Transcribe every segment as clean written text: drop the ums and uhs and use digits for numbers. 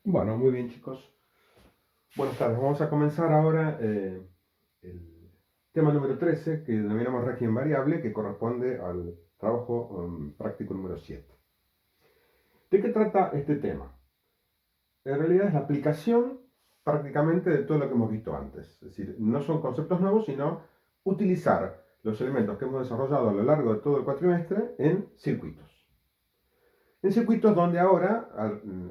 Bueno, muy bien chicos. Buenas tardes. Vamos a comenzar ahora el tema número 13 que denominamos régimen variable, que corresponde al trabajo práctico número 7. ¿De qué trata este tema? En realidad es la aplicación prácticamente de todo lo que hemos visto antes. Es decir, no son conceptos nuevos, sino utilizar los elementos que hemos desarrollado a lo largo de todo el cuatrimestre en circuitos. En circuitos donde ahora,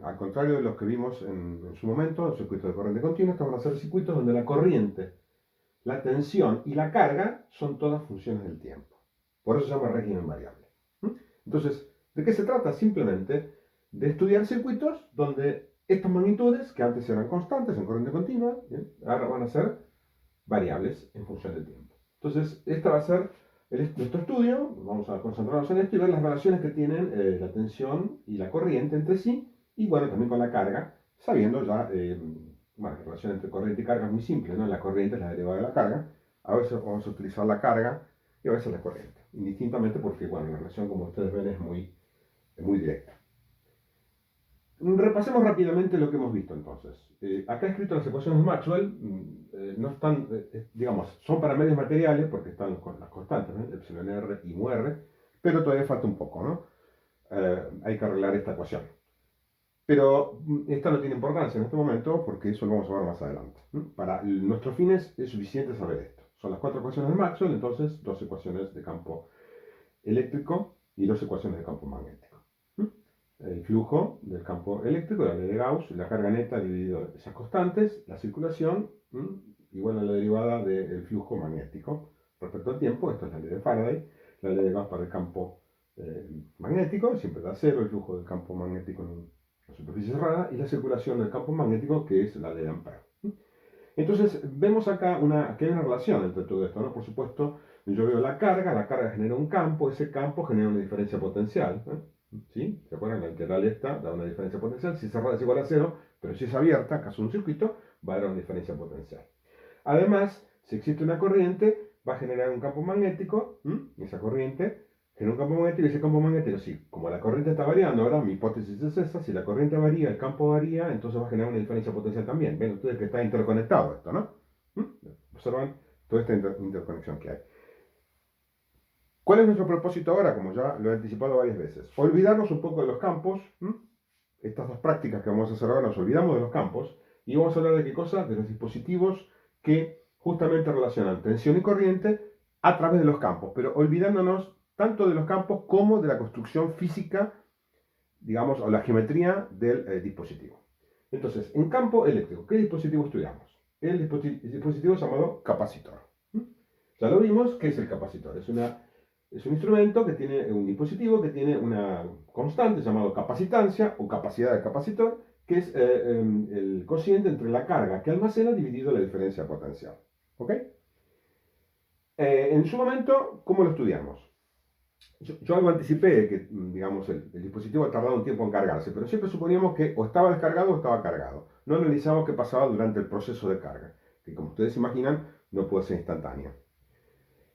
al contrario de los que vimos en su momento, los circuitos de corriente continua, estamos a hacer circuitos donde la corriente, la tensión y la carga son todas funciones del tiempo. Por eso se llama régimen variable. Entonces, ¿de qué se trata? Simplemente de estudiar circuitos donde estas magnitudes, que antes eran constantes en corriente continua, ¿bien?, ahora van a ser variables en función del tiempo. Entonces, este va a ser nuestro estudio. Vamos a concentrarnos en esto y ver las relaciones que tienen la tensión y la corriente entre sí, y bueno, también con la carga, sabiendo ya, bueno, la relación entre corriente y carga es muy simple, ¿no? La corriente es la derivada de la carga. A veces vamos a utilizar la carga y a veces la corriente, indistintamente porque, bueno, la relación, como ustedes ven, es muy directa. Repasemos rápidamente lo que hemos visto entonces. Acá he escrito las ecuaciones de Maxwell. No están, digamos, son para medios materiales porque están con las constantes, ¿no? Epsilon R y mu R, pero todavía falta un poco, ¿no? Hay que arreglar esta ecuación. Pero esta no tiene importancia en este momento porque eso lo vamos a ver más adelante. Para nuestros fines es suficiente saber esto. Son las 4 ecuaciones de Maxwell, entonces 2 ecuaciones de campo eléctrico y 2 ecuaciones de campo magnético. El flujo del campo eléctrico, la ley de Gauss, la carga neta dividido esas constantes, la circulación, igual a la derivada del flujo magnético. Respecto al tiempo, esto es la ley de Faraday, la ley de Gauss para el campo magnético, siempre da cero el flujo del campo magnético en una superficie cerrada, y la circulación del campo magnético, que es la ley de Ampère. Entonces, vemos acá que hay una relación entre todo esto, ¿no? Por supuesto, yo veo la carga genera un campo, ese campo genera una diferencia potencial, ¿sí? ¿Se acuerdan? La integral esta da una diferencia potencial. Si cerrada es igual a cero, pero si es abierta, caso de un circuito, va a dar una diferencia potencial. Además, si existe una corriente, va a generar un campo magnético, y esa corriente genera un campo magnético, y ese campo magnético, sí, como la corriente está variando, ahora mi hipótesis es esa: si la corriente varía, el campo varía, entonces va a generar una diferencia potencial también. Ven ustedes que está interconectado esto, ¿no? Observan toda esta interconexión que hay. ¿Cuál es nuestro propósito ahora? Como ya lo he anticipado varias veces. Olvidarnos un poco de los campos. Estas dos prácticas que vamos a hacer ahora, nos olvidamos de los campos y vamos a hablar de qué cosa, de los dispositivos que justamente relacionan tensión y corriente a través de los campos, pero olvidándonos tanto de los campos como de la construcción física, digamos, o la geometría del dispositivo. Entonces, en campo eléctrico, ¿qué dispositivo estudiamos? El dispositivo llamado capacitor. Ya lo vimos. ¿Qué es el capacitor? Es un instrumento que tiene un dispositivo que tiene una constante llamada capacitancia o capacidad del capacitor, que es el cociente entre la carga que almacena dividido la diferencia potencial. ¿Ok? En su momento, ¿cómo lo estudiamos? Yo algo anticipé que, digamos, el dispositivo ha tardado un tiempo en cargarse, pero siempre suponíamos que o estaba descargado o estaba cargado. No analizamos qué pasaba durante el proceso de carga, que, como ustedes imaginan, no puede ser instantáneo.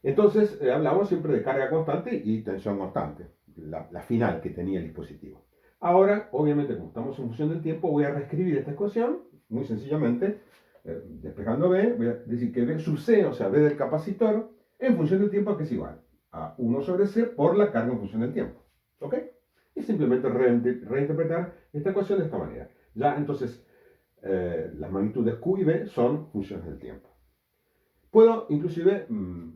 Entonces, hablamos siempre de carga constante y tensión constante, la final que tenía el dispositivo. Ahora, obviamente, como estamos en función del tiempo, voy a reescribir esta ecuación, muy sencillamente, despejando B, voy a decir que B sub C, o sea, B del capacitor, en función del tiempo, que es igual a 1 sobre C por la carga en función del tiempo. ¿Ok? Y simplemente reinterpretar esta ecuación de esta manera. Ya, entonces, las magnitudes Q y B son funciones del tiempo. Puedo inclusive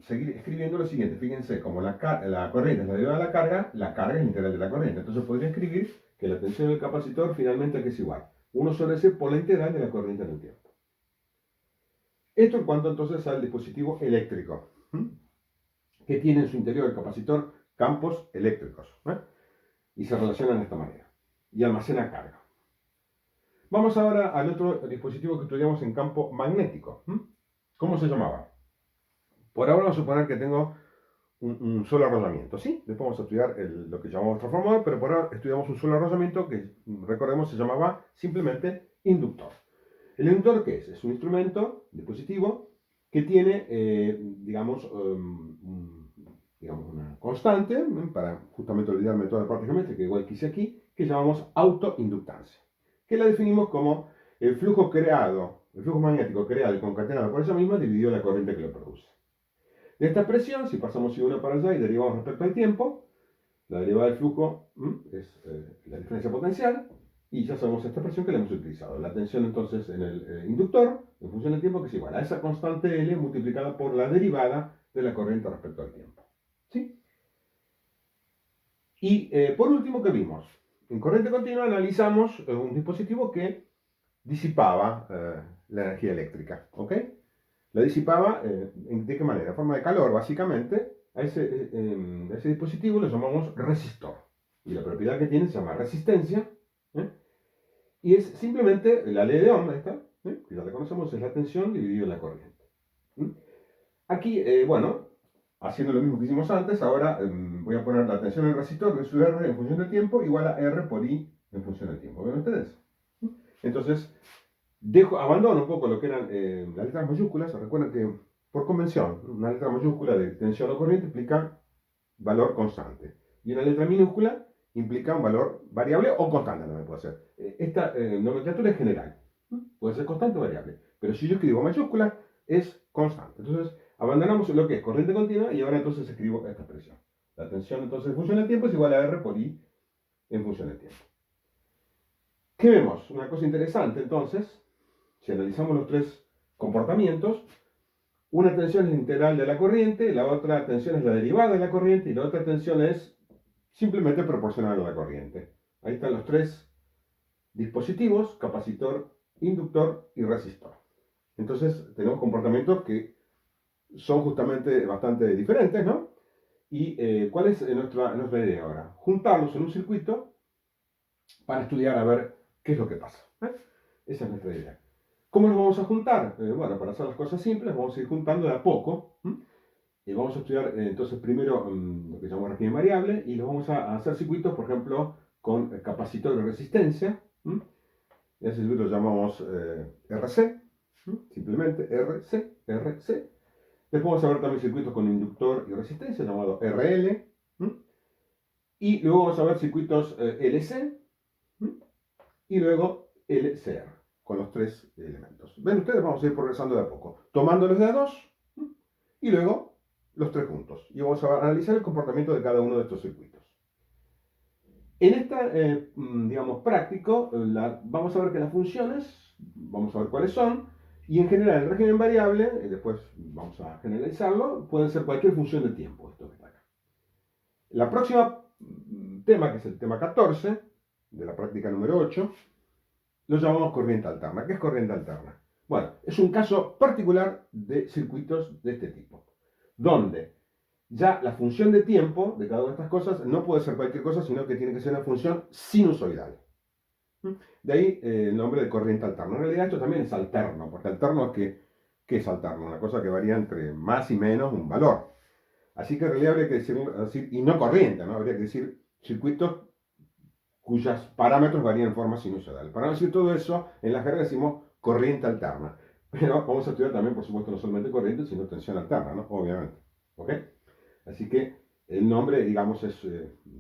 seguir escribiendo lo siguiente. Fíjense, como la corriente es la derivada de la carga es la integral de la corriente. Entonces podría escribir que la tensión del capacitor finalmente aquí es igual 1 sobre C por la integral de la corriente en el tiempo. Esto en cuanto entonces al dispositivo eléctrico, que tiene en su interior el capacitor campos eléctricos, y se relacionan de esta manera y almacena carga. Vamos ahora al otro dispositivo que estudiamos en campo magnético. ¿Cómo se llamaba? Por ahora vamos a suponer que tengo un solo arrollamiento, ¿sí? Después vamos a estudiar lo que llamamos transformador, pero por ahora estudiamos un solo arrollamiento que, recordemos, se llamaba simplemente inductor. ¿El inductor qué es? Es un instrumento, dispositivo, que tiene, digamos, una constante, para justamente olvidarme de toda la parte geométrica, igual que hice aquí, que llamamos autoinductancia. que la definimos como el flujo creado, el flujo magnético creado y concatenado por ella misma dividido la corriente que lo produce. De esta expresión, si pasamos I1 para allá y derivamos respecto al tiempo, la derivada del flujo es la diferencia potencial, y ya sabemos esta expresión que la hemos utilizado. La tensión entonces en el inductor, en función del tiempo, que es igual a esa constante L multiplicada por la derivada de la corriente respecto al tiempo. ¿Sí? Y por último, ¿qué vimos? En corriente continua analizamos un dispositivo que disipaba la energía eléctrica. ¿Ok? La disipaba, ¿de qué manera? En forma de calor, básicamente. A ese dispositivo lo llamamos resistor. Y la propiedad que tiene se llama resistencia. ¿eh? Y es simplemente la ley de Ohm, esta, que ya la conocemos, es la tensión dividida en la corriente. Aquí, bueno, haciendo lo mismo que hicimos antes, ahora voy a poner la tensión en el resistor de su R en función del tiempo igual a R por I en función del tiempo. ¿Ven ustedes? Entonces, abandono un poco lo que eran las letras mayúsculas. Recuerden que, por convención, una letra mayúscula de tensión o corriente implica valor constante. Y una letra minúscula implica un valor variable o constante también puede ser. Esta nomenclatura es general. Puede ser constante o variable. Pero si yo escribo mayúscula, es constante. Entonces, abandonamos lo que es corriente continua y ahora entonces escribo esta expresión. La tensión entonces en función del tiempo es igual a R por I en función del tiempo. ¿Qué vemos? Una cosa interesante entonces, si analizamos los tres comportamientos, una tensión es la integral de la corriente, la otra tensión es la derivada de la corriente y la otra tensión es simplemente proporcional a la corriente. Ahí están los tres dispositivos: capacitor, inductor y resistor. Entonces tenemos comportamientos que son justamente bastante diferentes, ¿no? ¿Y cuál es nuestra idea ahora? Juntarlos en un circuito para estudiar a ver qué es lo que pasa. Esa es nuestra idea. ¿Cómo los vamos a juntar? Bueno, para hacer las cosas simples, vamos a ir juntando de a poco. Y vamos a estudiar entonces primero lo que llamamos régimen variable y los vamos a hacer circuitos, por ejemplo, con capacitor de resistencia. Ese circuito lo llamamos RC, simplemente RC. Después vamos a ver también circuitos con inductor y resistencia, llamado RL. Y luego vamos a ver circuitos LC y luego LCR, con los tres elementos. Ven ustedes, vamos a ir progresando de a poco, tomándolos de a dos y luego los tres juntos. Y vamos a analizar el comportamiento de cada uno de estos circuitos. En esta, digamos, práctico, vamos a ver que las funciones, vamos a ver cuáles son, y en general el régimen variable, después vamos a generalizarlo, pueden ser cualquier función de tiempo, esto que está acá. La próxima tema, que es el tema 14, de la práctica número 8, lo llamamos corriente alterna. ¿Qué es corriente alterna? Bueno, es un caso particular de circuitos de este tipo, donde ya la función de tiempo de cada una de estas cosas no puede ser cualquier cosa, sino que tiene que ser una función sinusoidal. De ahí el nombre de corriente alterna. En realidad esto también es alterno, porque alterno es ¿qué es alterno? Una cosa que varía entre más y menos un valor. Así que en realidad habría que decir, y no corriente, ¿no? Habría que decir circuitos cuyos parámetros varían en forma sinusoidal. Para no decir todo eso, en la jerga decimos corriente alterna. Pero vamos a estudiar también, por supuesto, no solamente corriente, sino tensión alterna, ¿no? Obviamente. ¿Ok? Así que el nombre, digamos,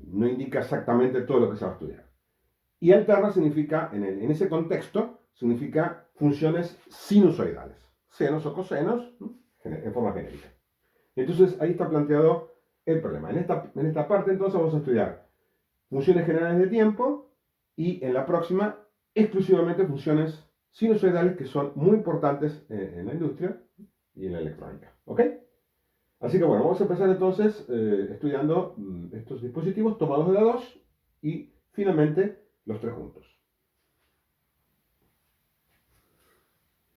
no indica exactamente todo lo que se va a estudiar. Y alterna significa, en ese contexto, significa funciones sinusoidales. Senos o cosenos, en forma genérica. Entonces, ahí está planteado el problema. En esta parte, entonces, vamos a estudiar funciones generales de tiempo y en la próxima, exclusivamente funciones sinusoidales que son muy importantes en la industria y en la electrónica. ¿Ok? Así que bueno, vamos a empezar entonces estudiando estos dispositivos tomados de a dos y finalmente los tres juntos.